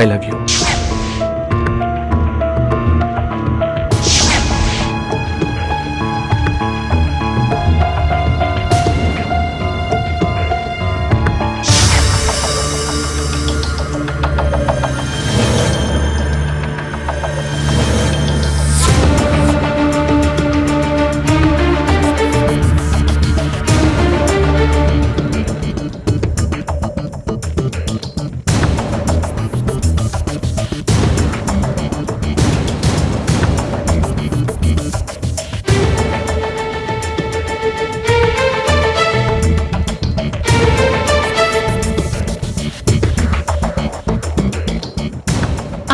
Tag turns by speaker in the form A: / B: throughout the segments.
A: I love you.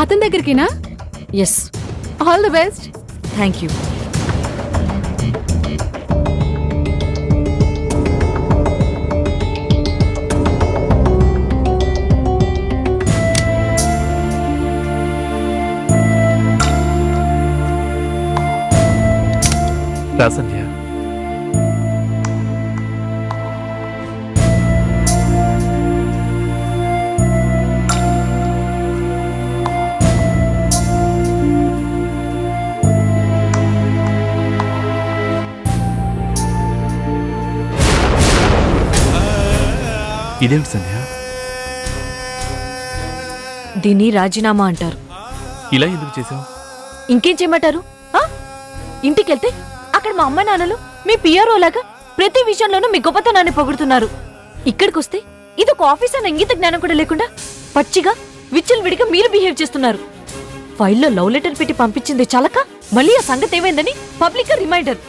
B: అతని దగ్గరికినా?
C: Yes.
B: All the best.
C: Thank you.
A: రా సంధ్య. ఇదేమిటి సంధ్య?
C: దీన్ని రాజీనామా అంటారు.
A: ఇలా ఎందుకు చేసావు?
C: ఇంకేం చేయమంటారు? ఇంటికెళ్తే అక్కడ మా అమ్మ నాన్నలు మీ పిఆర్ఓ లాగా ప్రతి విషయంలోనూ మీ గొప్పతనాన్ని పొగుడుతున్నారు. ఇక్కడికొస్తే ఇదొక ఆఫీస్ అన్న ఇంగిత జ్ఞానం కూడా లేకుండా పచ్చిగా విచ్చలవిడిగా మీరు బిహేవ్ చేస్తున్నారు. ఫైల్లో లవ్ లెటర్ పెట్టి పంపించింది చాలక మళ్ళీ ఆ సంగతి ఏమైందని public reminder.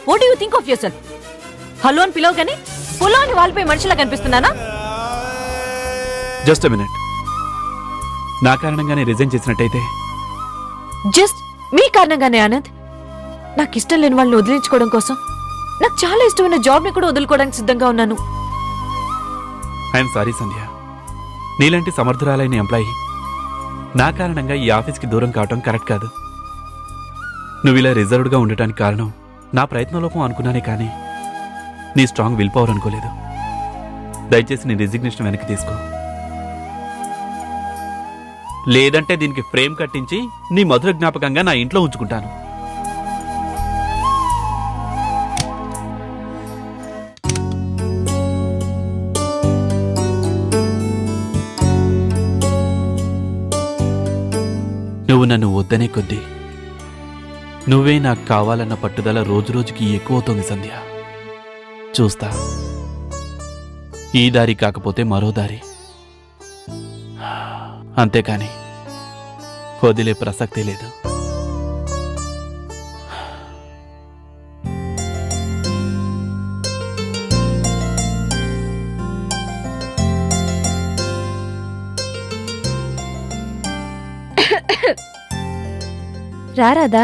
C: What do you think of yourself? Hello అని పిలవగానే పొలం అని వాళ్ళపై మనిషిలా కనిపిస్తున్నానా?
A: Just a minute. నా కారణంగానే రిజైన్ చేసినట్టయితే?
C: జస్ట్ మీ కారణంగానే ఆనంద్. నాకు ఇష్టం లేని వాళ్ళని వదిలించుకోవడం కోసం నాకు చాలా ఇష్టమైన జాబ్ ని కూడా వదులుకోవడానికి సిద్ధంగా ఉన్నాను.
A: ఐఎమ్ సారీ సంధ్య. నీలాంటి సమర్థురాలైన ఎంప్లాయీ నా కారణంగా ఈ ఆఫీస్కి దూరం కావటం కరెక్ట్ కాదు. నువ్వు ఇలా రిజర్వ్డ్గా ఉండటానికి కారణం నా ప్రయత్నలోపం అనుకున్నానే కానీ నీ స్ట్రాంగ్ విల్ పవర్ అనుకోలేదు. దయచేసి నీ రిజిగ్నేషన్ వెనక్కి తీసుకో. లేదంటే దీనికి ఫ్రేమ్ కట్టించి నీ మధుర జ్ఞాపకంగా నా ఇంట్లో ఉంచుకుంటాను. నువ్వు నన్ను వద్దనే కొద్దీ నువ్వే నాకు కావాలన్న పట్టుదల రోజురోజుకి ఎక్కువవుతోంది సంధ్య. చూస్తా. ఈ దారి కాకపోతే మరో దారి. అంతేకాని వదిలే ప్రసక్తే లేదు.
B: రారాదా?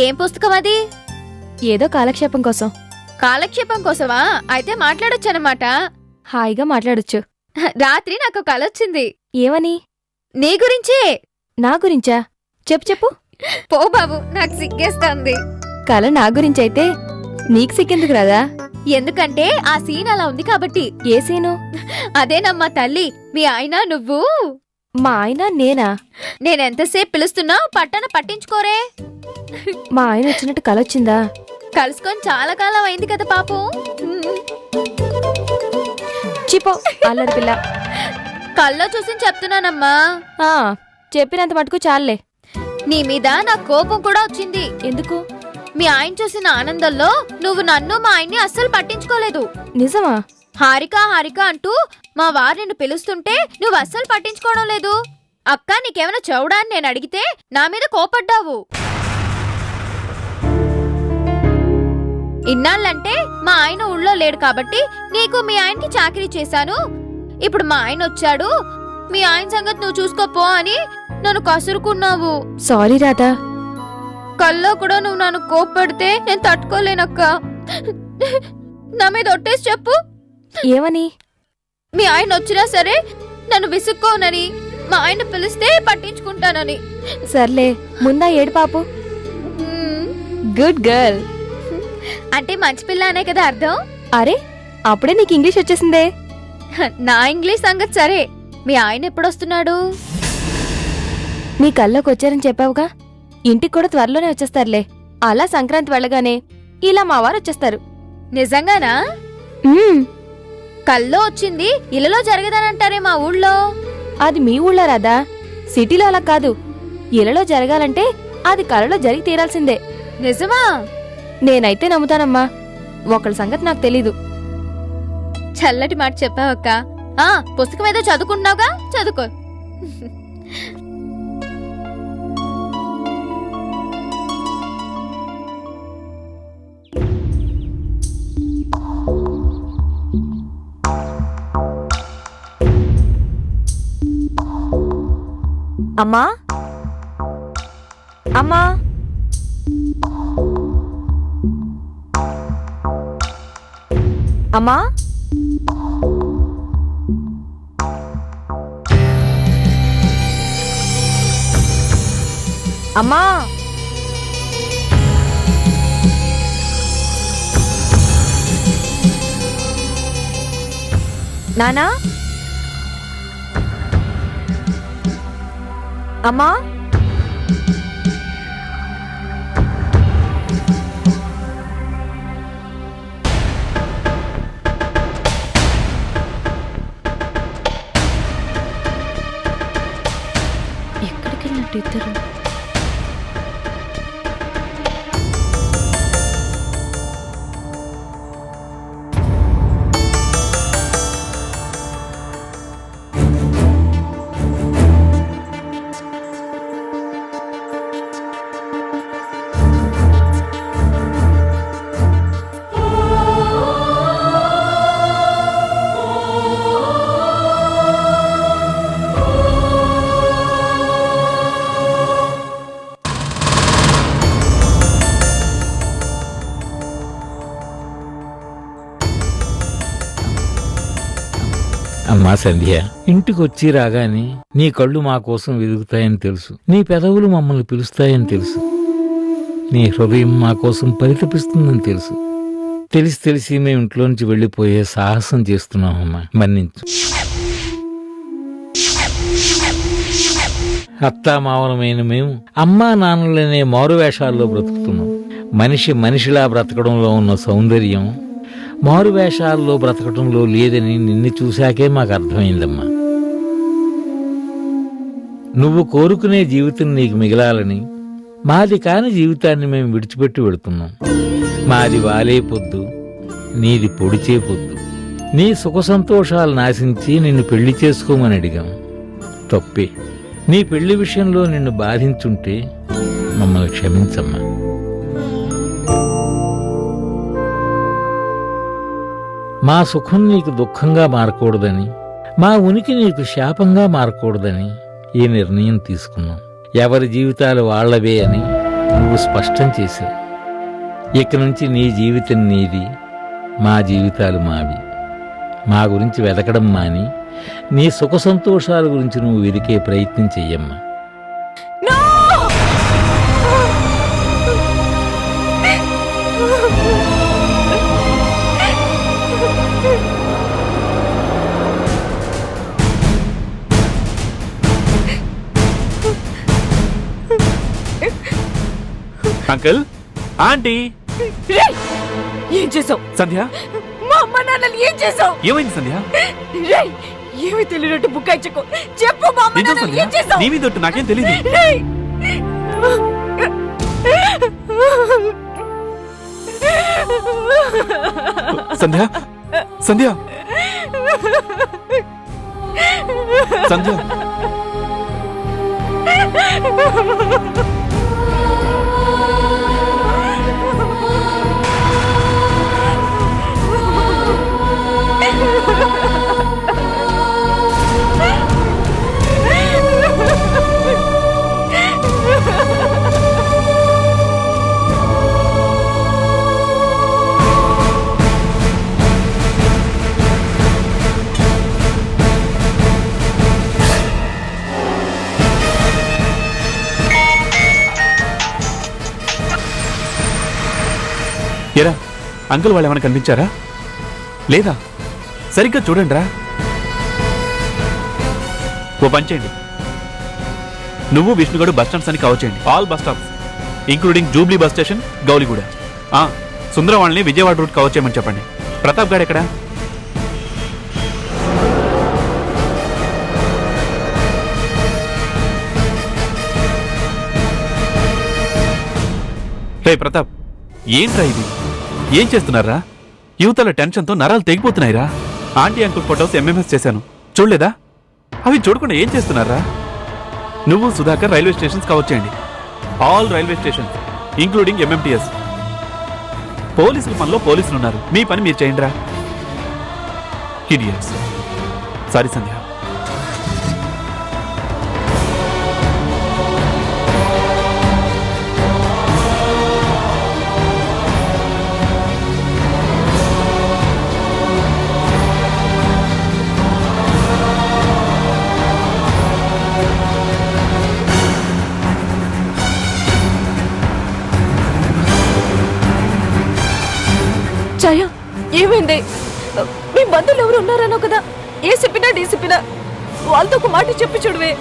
D: ఏం పుస్తకం అది?
B: ఏదో కాలక్షేపం కోసం.
D: కాలక్షేపం కోసమా? అయితే మాట్లాడొచ్చు అన్నమాట.
B: హాయిగా మాట్లాడొచ్చు.
D: రాత్రి నాకు కల వచ్చింది.
B: ఏమని?
D: నీ గురించే.
B: నా గురించా? చెప్పు చెప్పు.
D: పో బాబు, నాకు సిగ్గేస్తుంది.
B: కల నా గురించైతే నీకు సిగ్గెందుకు రాదా?
D: ఎందుకంటే ఆ సీన్ అలా ఉంది కాబట్టి.
B: ఏ సీను?
D: అదేనమ్మా తల్లి, మీ ఆయన నువ్వు.
B: మా ఆయన నేనా?
D: నేనెంతసేపు పిలుస్తున్నా పట్టణ పట్టించుకోరే.
B: మా ఆయన వచ్చినట్టు కలొచ్చిందా?
D: కలుసుకొని చాలా కాలం అయింది కదా పాపం.
B: చిపో అల్లరి పిల్ల.
D: కల్లో చూసి చెప్తున్నానమ్మా.
B: చెప్పినంత మటుకు చాలే.
D: నీ మీద నాకు కోపం కూడా వచ్చింది.
B: ఎందుకు?
D: మీ ఆయన చూసిన ఆనందంలో నువ్వు నన్ను మా ఆయన్ని అస్సలు పట్టించుకోలేదు.
B: నిజమా?
D: హారిక హారిక అంటూ మా వారు నిన్ను పిలుస్తుంటే నువ్వు అస్సలు పట్టించుకోవడం లేదు. అక్క నీకేమైనా చెవుడా అని నేను అడిగితే నా మీద కోపడ్డావు. ఇన్నాళ్ళంటే మా ఆయన ఊళ్ళో లేడు కాబట్టి నీకు మీ ఆయనకి చాకరీ చేశాను. ఇప్పుడు మా ఆయన వచ్చాడు, మీ ఆయన సంగతి నువ్వు చూసుకోపో అని నన్ను కసురుకున్నావు.
B: సారీ రాధా.
D: కల్లో కూడా నువ్వు నన్ను కోప్పడితే నేను తట్టుకోలేనక్క. నా మీద ఒట్టేసి చెప్పు.
B: ఏమని?
D: మీ ఆయన వచ్చినా సరే నన్ను విసుక్కోనని, మా ఆయన పిలిస్తే పట్టించుకుంటానని.
B: సర్లే, ముందా ఏడు పాపు. Good girl.
D: అంటే మంచి పిల్ల అనే కదా అర్థం.
B: అరే, అప్పుడే నీకు ఇంగ్లీష్ వచ్చేసిందే.
D: నా ఇంగ్లీష్ సంగతి సరే, మీ ఆయన ఎప్పుడొస్తున్నాడు?
B: నీ కల్లోకి వచ్చారని చెప్పావుగా, ఇంటికి కూడా త్వరలోనే వచ్చేస్తారులే. అలా సంక్రాంతి వెళ్ళగానే ఇలా మా వారు వచ్చేస్తారు.
D: నిజంగానా?
B: ఉమ్,
D: కల్లో వచ్చింది ఇళ్ళలో జరగదానంటారే మా ఊళ్ళో.
B: అది మీ ఊళ్ళో రాదా, సిటీలో అలా కాదు. ఇలలో జరగాలంటే అది కలలో జరిగి తీరాల్సిందే.
D: నిజమా?
B: నేనైతే నమ్ముతానమ్మా. ఒకళ్ళ సంగతి నాకు తెలీదు.
D: చల్లటి మాట చెప్పావక్క. పుస్తకం ఏదో చదువుకుంటున్నావుగా, చదువుకో.
C: అమ్మా అమ్మా అమ్మా అమ్మా నానా అమ్మా
B: ఎక్కడికి వెళ్ళినట్టు ఇద్దరు?
E: అమ్మా సంధ్య, ఇంటికొచ్చి రాగానే నీ కళ్ళు మా కోసం వెదుగుతాయని తెలుసు, నీ పెదవులు మమ్మల్ని పిలుస్తాయని తెలుసు, నీ హృదయం మా కోసం పరితపిస్తుందని తెలుసు. తెలిసి తెలిసి మేము ఇంట్లోంచి వెళ్ళిపోయే సాహసం చేస్తున్నామమ్మా, మన్నించు. అత్తామావలమైన మేము అమ్మా నాన్నలనే మారువేషాల్లో బ్రతుకుతున్నాం. మనిషి మనిషిలా బ్రతకడంలో ఉన్న సౌందర్యం మారువేషాల్లో బ్రతకటంలో లేదని నిన్ను చూశాకే మాకు అర్థమైందమ్మా. నువ్వు కోరుకునే జీవితం నీకు మిగలాలని మాది కాని జీవితాన్ని మేము విడిచిపెట్టి వెళుతున్నాం. మాది వాలే పొద్దు, నీది పొడిచే పొద్దు. నీ సుఖ సంతోషాలు నాశించి నిన్ను పెళ్లి చేసుకోమని అడిగాం. తప్పే. నీ పెళ్లి విషయంలో నిన్ను బాధించుంటే మమ్మల్ని క్షమించమ్మా. మా సుఖం నీకు దుఃఖంగా మారకూడదని, మా ఉనికి నీకు శాపంగా మారకూడదని ఈ నిర్ణయం తీసుకున్నాం. ఎవరి జీవితాలు వాళ్లవే అని నువ్వు స్పష్టం చేశావు. ఇక నుంచి నీ జీవితం నీది, మా జీవితాలు మావి. మా గురించి వెతకడం మాని నీ సుఖ సంతోషాల గురించి నువ్వు వెదికే ప్రయత్నం చెయ్యమ్మా.
A: అంకుల్, ఆంటీ,
C: ఏం చేసావు?
A: సంధ్య,
C: మా అమ్మ నాన్నలు ఏం చేసావు?
A: ఏమైంది సంధ్య?
C: ఏమి తెలియనట్టు బుక్కాయించకు. చెప్పు, మా అమ్మ
A: నిజం
C: నాన్నలు
A: సంధ్య,
C: ఏం చేసావు?
A: నీ మీద ఒట్టు, నాకేం తెలీదు. సంధ్య, సంధ్య, సంధ్య. ఎరా అంకుల్ వాళ్ళు ఏమైనా కనిపించారా? లేదా? సరిగ్గా చూడండి రా. ఓ పని చేయండి, నువ్వు విష్ణుగడు బస్ స్టాండ్స్ అని కవర్ చేయండి. All bus stops including Jubilee bus station, Gowliguda. Sundaram వాళ్ళని విజయవాడ రూట్ కవర్ చేయమని చెప్పండి. ప్రతాప్ గారు ఎక్కడ? రే ప్రతాప్, ఏంట్రా ఇది? ఏం చేస్తున్నారా? యువతల టెన్షన్తో నరాలు తెగిపోతున్నాయిరా. ఆంటీ అంకుల్ ఫొటోస్ ఎంఎంఎస్ చేశాను, చూడలేదా? అవి చూడకుండా ఏం చేస్తున్నారా? నువ్వు సుధాకర్ రైల్వే స్టేషన్స్ కవర్ చేయండి. All railway stations including MMTS. పోలీసుల పనిలో పోలీసులు ఉన్నారు, మీ పని మీరు చేయండిరా. ఇడియట్స్. సారీ సంధ్య.
C: ఛాయ, ఏమైంది? మీ బంధువులు ఎవరు ఉన్నారనో కదా, ఏ చెప్పినా డీ చెప్పినా వాళ్ళతో ఒక మాట చెప్పి చూడవే.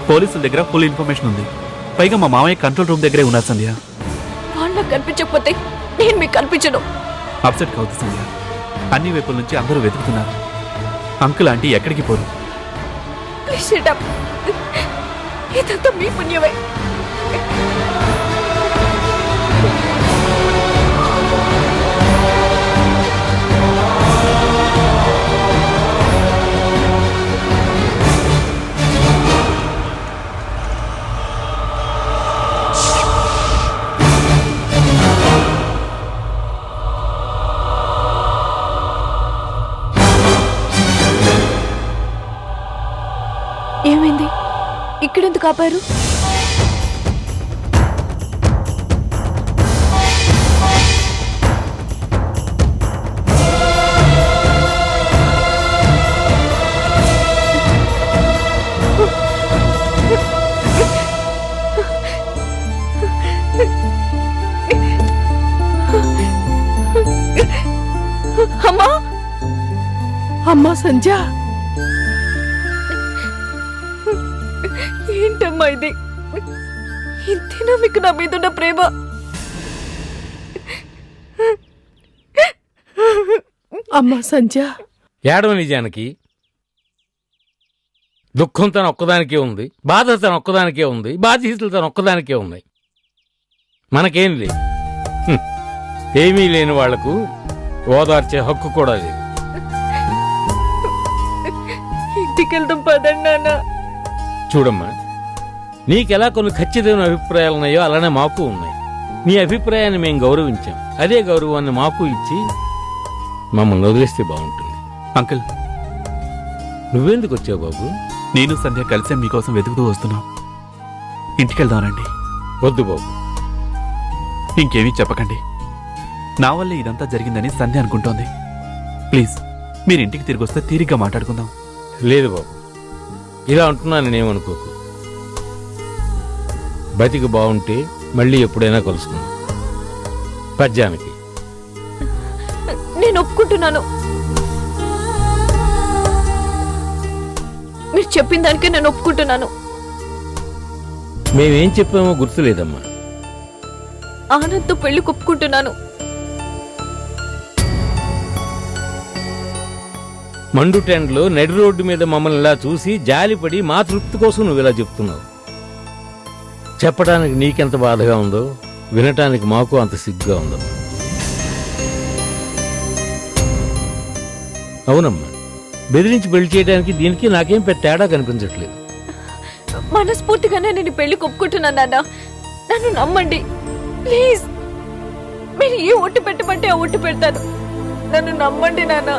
A: పోలీసుల దగ్గర ఫుల్ ఇన్ఫర్మేషన్ ఉంది. పైగా మా మామయ్య కంట్రోల్ రూమ్ దగ్గరే ఉన్నారు సంధ్య.
C: వాళ్ళకి కనిపించకపోతే నేను మీకు కనిపించను.
A: అప్సెట్ కావద్దు సంధ్య, అన్ని వైపుల నుంచి అందరూ వెతుకుతున్నారు. అంకుల్ ఆంటీ ఎక్కడికి పోరు.
C: Please shut up. ఇదంతా మీ పుణ్యమే. ఏమైంది? ఇక్కడెందుకు ఆపారు? అమ్మా, అమ్మా సంధ్య, ఏంటమ్మా ఇది? ఇంతేనా మీకు నా మీదున్న ప్రేమ? అమ్మా సంధ్య.
E: ఏడవని జానకి, దుఃఖం తన ఒక్కదానికే ఉంది, బాధ తన ఒక్కదానికే ఉంది, బాధ్యతలు తన ఒక్కదానికే ఉన్నాయి. మనకేం లేదు. ఏమీ లేని వాళ్లకు ఓదార్చే హక్కు కూడా లేదు.
C: ఇంటికి వెళ్దాం పదండి నాన్న.
E: చూడమ్మా, నీకెలా కొన్ని ఖచ్చితమైన అభిప్రాయాలు ఉన్నాయో అలానే మాకు ఉన్నాయి. నీ అభిప్రాయాన్ని మేము గౌరవించాం, అదే గౌరవాన్ని మాకు ఇచ్చి మమ్మల్ని వదిలేస్తే బాగుంటుంది.
A: అంకుల్,
E: నువ్వెందుకు వచ్చావు బాబు?
A: నేను సంధ్య కలిసే మీకోసం వెతుకుతూ వస్తున్నాం. ఇంటికెళ్దానండి.
E: వద్దు బాబు,
A: ఇంకేమీ చెప్పకండి. నా వల్లే ఇదంతా జరిగిందని సంధ్య అనుకుంటోంది. ప్లీజ్ మీరు ఇంటికి తిరిగి వస్తే తీరిగ్గా మాట్లాడుకుందాం.
E: లేదు బాబు, ఇలా అంటున్నాను నేనేమనుకోకు. బతికి బాగుంటే మళ్ళీ ఎప్పుడైనా కలుసుకుందాం. పద్యానికి
C: నేను ఒప్పుకుంటున్నాను. మీరు చెప్పిన దానికే నేను ఒప్పుకుంటున్నాను.
E: మేమేం చెప్పామో గుర్తులేదమ్మా.
C: ఆనంద్తో పెళ్లి ఒప్పుకుంటున్నాను.
E: మండు టెండ్లో నడి రోడ్డు మీద మమ్మల్ని ఇలా చూసి జాలిపడి మా తృప్తి కోసం నువ్వు ఇలా చెప్తున్నావు. చెప్పడానికి నీకెంత బాధగా ఉందో వినటానికి మాకు అంత సిగ్గుగా ఉందో. అవునమ్మా, బెదిరించి పెళ్లి చేయడానికి దీనికి నాకేం పెద్ద తేడా కనిపించట్లేదు.
C: మనస్ఫూర్తిగానే నేను పెళ్లి ఒప్పుకుంటున్నాను నాన్న. నన్ను నమ్మండి ప్లీజ్. మీరు ఏ ఒట్టు పెట్టమంటే ఆ ఒట్టు పెడతాను. నన్ను నమ్మండి నాన్న.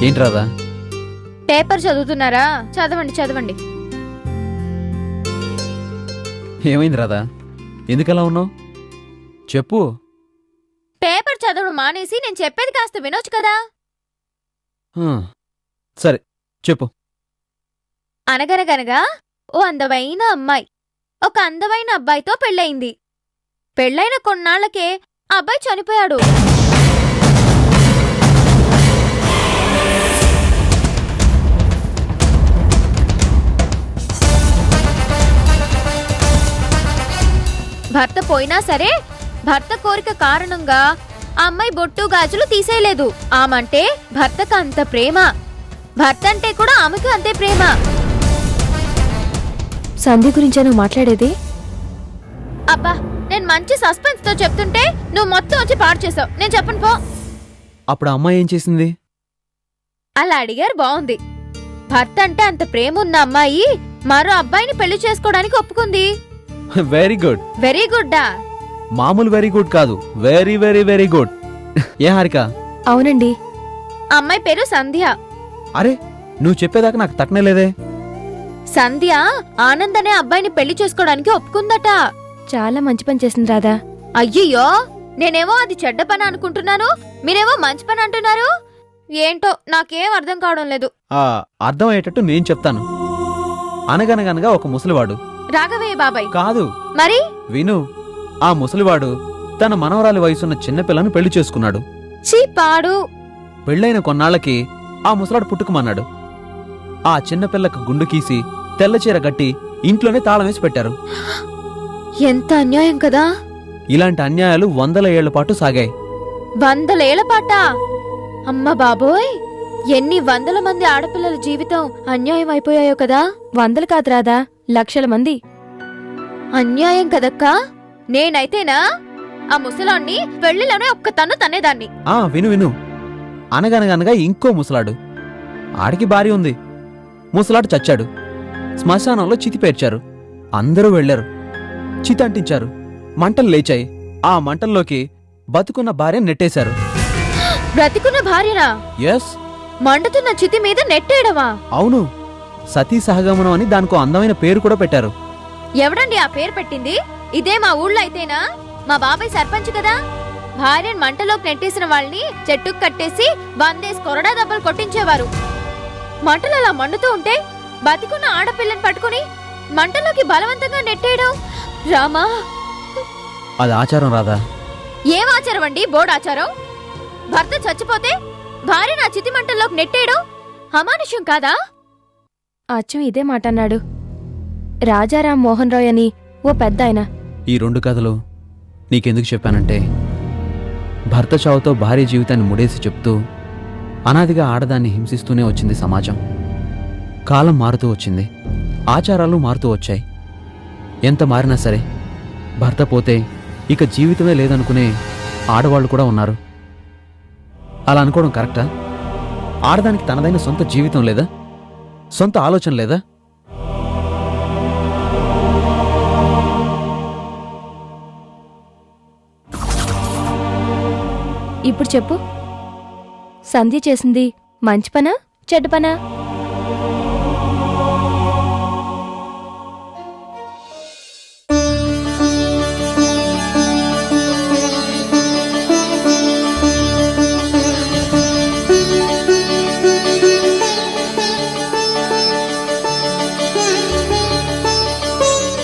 F: ఏంటి రాదా?
D: పేపర్ చదువుతున్నారా? చదవండి చదవండి.
F: ఏమైంది రాదా? ఎందుకలా ఉన్నావు? చెప్పు.
D: పేపర్ చదవడం మానేసి నేను చెప్పేది కాస్త వినొచ్చు కదా.
F: సరే చెప్పు.
D: అనగనగనగా ఓ అందమైన అమ్మాయి ఒక అందమైన అబ్బాయితో పెళ్ళయింది. పెళ్ళైన కొన్నాళ్లకే ఆ అబ్బాయి చనిపోయాడు. భర్త పోయినా సరే భర్త కోరిక కారణంగా ఆ అమ్మాయి బొట్టు గాజులు తీసేయలేదు. ఆమంటే భర్తకు అంత ప్రేమ, భర్త అంటే కూడా ఆమెకు అంతే ప్రేమ.
B: సంధ్య గురించే నువ్వు మాట్లాడేది?
D: అబ్బా, నేను మంచి సస్పెన్స్ తో చెప్తుంటే నువ్వు మొత్తం వచ్చి పాడు చేసావు. నేను చెప్పను పో.
F: అప్పుడు ఆ అమ్మాయి ఏం చేసింది?
D: అలా అడిగారు బాగుంది. భర్త అంటే అంత ప్రేమ ఉన్న అమ్మాయి మరో అబ్బాయిని పెళ్లి చేసుకోవడానికి ఒప్పుకుంది.
F: Very good.
D: వెరీ గుడ్డా?
F: మామూలు వెరీ గుడ్ కాదు, వెరీ వెరీ వెరీ గుడ్. ఏ హారిక?
B: అవునండి.
D: అమ్మాయి పేరు సంధ్య.
F: అరే, నువ్వు చెప్పేదాకా నాకు తట్టనే లేదే.
D: సంధ్య ఆనంద్ అనే అబ్బాయిని పెళ్లి చేసుకోవడానికి ఒప్పుకుందట.
B: చాలా మంచి పని చేసింది రాధా.
D: అయ్యయ్యో, నేనేమో అది చెడ్డ పని అనుకుంటున్నాను, మీరేమో మంచి పని అంటున్నారు. ఏంటో నాకేం అర్థం కావడం లేదు.
F: అర్థమయ్యేటట్టు నేను చెప్తాను. అనగనగనగా ఒక ముసలివాడు.
D: రాఘవయ్య బాబాయ్
F: కాదు,
D: మరి?
F: విను. ఆ ముసలివాడు తన మనవరాలి వయసున్న చిన్నపిల్లను పెళ్లి చేసుకున్నాడు.
D: చీపాడు.
F: పెళ్ళైన కొన్నాళ్లకి ఆ ముసలాడు పుట్టుకుమన్నాడు. ఆ చిన్నపిల్లకు గుండు గీసి తెల్లచీర గట్టి ఇంట్లోనే తాళం వేసి పెట్టారు.
D: ఎంత అన్యాయం కదా.
F: ఇలాంటి అన్యాయాలు 100 ఏళ్ల పాటు సాగాయి.
D: 100 ఏళ్ల పాట? అమ్మ బాబోయ్, ఎన్ని 100 మంది ఆడపిల్లల జీవితం అన్యాయం అయిపోయాయో కదా.
B: 100 కాదు రాధా, లక్షల మంది.
D: అన్యాయం కదక్కా. నేనైతేనా ఆ ముసలాన్ని పెళ్లిలోనే ఒక్క తన్ను తన్నేదాన్ని.
F: విను విను. అనగనగనగా ఇంకో ముసలాడు. ఆడికి భార్య ఉంది. ముసలాడు చచ్చాడు. శ్మశానంలో చితి పేర్చారు. అందరూ వెళ్లారు. చితి అంటించారు. మంటలు లేచాయి. ఆ మంటల్లోకి బతుకున్న భార్య నెట్టేశారు.
D: బ్రతికున్న భార్యనా?
F: ఎస్.
D: మండుతున్న చితి మీద నెట్టేయడమా?
F: అవును. సతీ సహగమనం అని దానికో అందమైన పేరు కూడా పెట్టారు.
D: ఎవడండి ఆ పేరు పెట్టింది? ఇదే మా ఊళ్ళో అయితేనా? మా బాబాయ్ సర్పంచ్ కదా. భార్యను మంటలోకి నెట్టేసిన వాళ్ళని చెట్టుకు కట్టేసి 100 కొరడా దెబ్బలు కొట్టించేవారు. మంటలు అలా మండుతూ ఉంటే బతికున్న ఆడపిల్లని పట్టుకుని మంటలోకి బలవంతంగా నెట్టేయడం. రామా,
F: అది ఆచారం రాదా?
D: ఏం ఆచారం అండి? బోర్డాచారం. భర్త చచ్చిపోతే భార్య నా చితి మంటల్లోకి నెట్టేయడం అమానుష్యం కాదా?
B: అచ్చం ఇదే మాట అన్నాడు రాజారాం మోహన్ రాయ్ అని ఓ పెద్ద ఆయన.
F: ఈ 2 కథలు నీకెందుకు చెప్పానంటే, భర్త చావుతో భార్య జీవితాన్ని ముడేసి చెప్తూ అనాదిగా ఆడదాన్ని హింసిస్తూనే వచ్చింది సమాజం. కాలం మారుతూ వచ్చింది. ఆచారాలు మారుతూ వచ్చాయి. ఎంత మారినా సరే భర్త పోతే ఇక జీవితమే లేదనుకునే ఆడవాళ్లు కూడా ఉన్నారు. అలా అనుకోవడం కరెక్టా? ఆడదానికి తనదైన సొంత జీవితం లేదా? సొంత ఆలోచన లేదా?
B: ఇప్పుడు చెప్పు, సంధ్య చేసింది మంచి పనా చెడ్డ పనా?